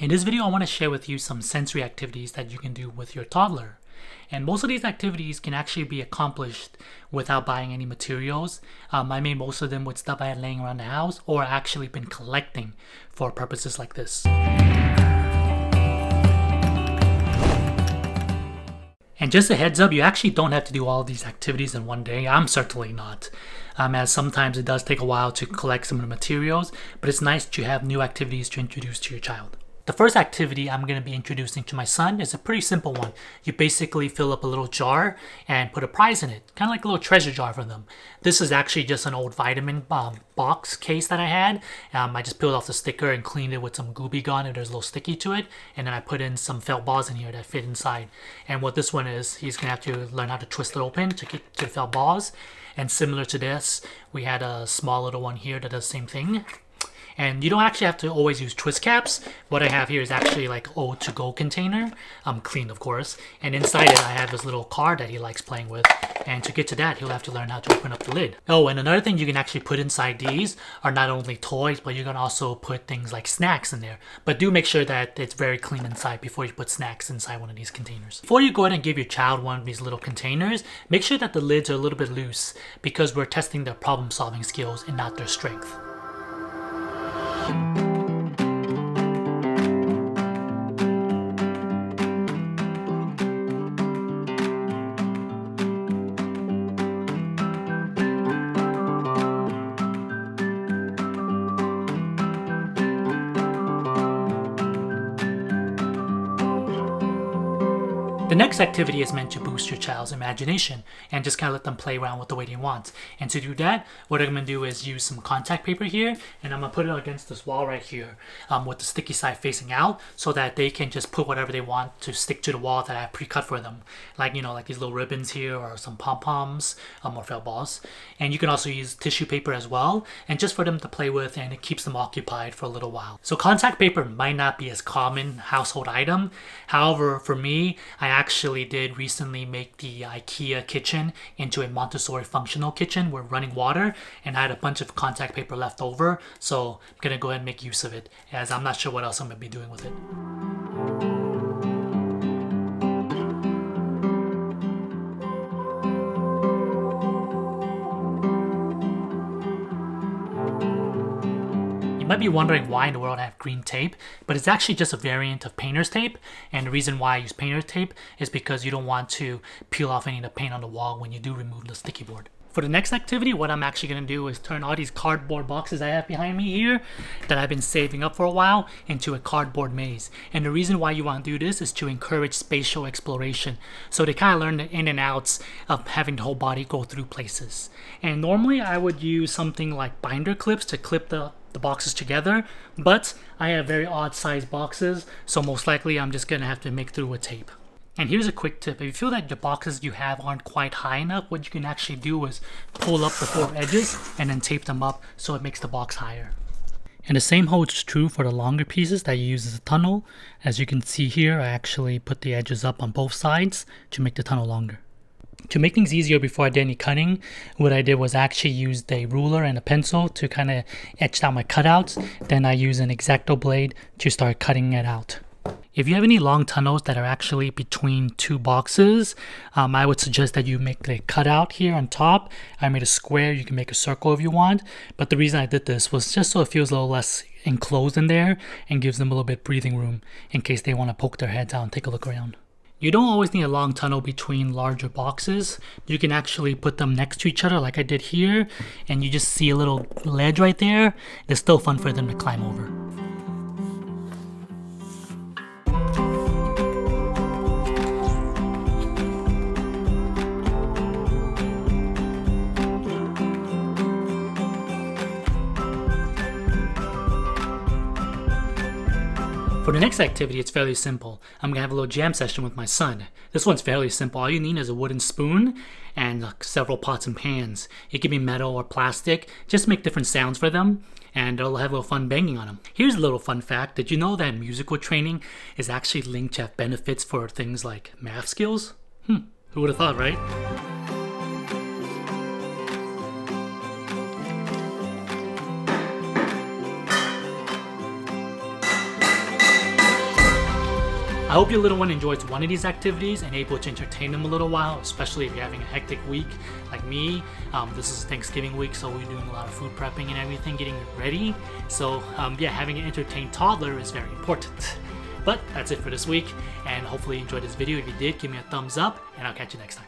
In this video, I want to share with you some sensory activities that you can do with your toddler. And most of these activities can actually be accomplished without buying any materials. I made most of them with stuff I had laying around the house or actually been collecting for purposes like this. And just a heads up, you actually don't have to do all of these activities in one day. I'm certainly not. As sometimes it does take a while to collect some of the materials, but it's nice to have new activities to introduce to your child. The first activity I'm going to be introducing to my son is a pretty simple one. You basically fill up a little jar and put a prize in it, kind of like a little treasure jar for them. This is actually just an old vitamin box case that I had. I just peeled off the sticker and cleaned it with some Gooby Gun, and there's a little sticky to it. And then I put in some felt balls in here that fit inside. And what this one is, he's going to have to learn how to twist it open to get to the felt balls. And similar to this, we had a small little one here that does the same thing. And you don't actually have to always use twist caps. What I have here is actually like a to-go container, clean of course. And inside it I have this little card that he likes playing with. And to get to that, he'll have to learn how to open up the lid. Oh, and another thing you can actually put inside these are not only toys, but you can also put things like snacks in there. But do make sure that it's very clean inside before you put snacks inside one of these containers. Before you go ahead and give your child one of these little containers, make sure that the lids are a little bit loose because we're testing their problem-solving skills and not their strength. The next activity is meant to boost your child's imagination and just kind of let them play around with the way they want. And to do that, what I'm going to do is use some contact paper here, and I'm going to put it against this wall right here with the sticky side facing out so that they can just put whatever they want to stick to the wall that I have pre-cut for them. Like, you know, like these little ribbons here or some pom-poms or felt balls. And you can also use tissue paper as well, and just for them to play with, and it keeps them occupied for a little while. So contact paper might not be as common household item. However, for me, I actually did recently make the IKEA kitchen into a Montessori functional kitchen with running water, and I had a bunch of contact paper left over, so I'm gonna go ahead and make use of it, as I'm not sure what else I'm gonna be doing with it. You might be wondering why in the world I have green tape, but it's actually just a variant of painter's tape. And the reason why I use painter's tape is because you don't want to peel off any of the paint on the wall when you do remove the sticky board. For the next activity, what I'm actually going to do is turn all these cardboard boxes I have behind me here that I've been saving up for a while into a cardboard maze. And the reason why you want to do this is to encourage spatial exploration. So they kind of learn the in and outs of having the whole body go through places. And normally I would use something like binder clips to clip the boxes together, but I have very odd sized boxes, so most likely I'm just going to have to make through with tape. And here's a quick tip. If you feel that the boxes you have aren't quite high enough, what you can actually do is pull up the four edges and then tape them up so it makes the box higher. And the same holds true for the longer pieces that you use as a tunnel. As you can see here, I actually put the edges up on both sides to make the tunnel longer. To make things easier before I did any cutting, what I did was actually used a ruler and a pencil to kind of etch out my cutouts. Then I used an X-Acto blade to start cutting it out. If you have any long tunnels that are actually between two boxes, I would suggest that you make the cutout here on top. I made a square. You can make a circle if you want. But the reason I did this was just so it feels a little less enclosed in there and gives them a little bit breathing room in case they want to poke their heads out and take a look around. You don't always need a long tunnel between larger boxes. You can actually put them next to each other like I did here, and you just see a little ledge right there. It's still fun for them to climb over. For the next activity, it's fairly simple. I'm going to have a little jam session with my son. This one's fairly simple. All you need is a wooden spoon and several pots and pans. It can be metal or plastic. Just make different sounds for them, and they'll have a little fun banging on them. Here's a little fun fact. Did you know that musical training is actually linked to have benefits for things like math skills? Who would have thought, right? I hope your little one enjoys one of these activities and able to entertain them a little while, especially if you're having a hectic week like me. This is Thanksgiving week, so we're doing a lot of food prepping and everything, getting ready. So yeah, having an entertained toddler is very important. But that's it for this week, and hopefully you enjoyed this video. If you did, give me a thumbs up, and I'll catch you next time.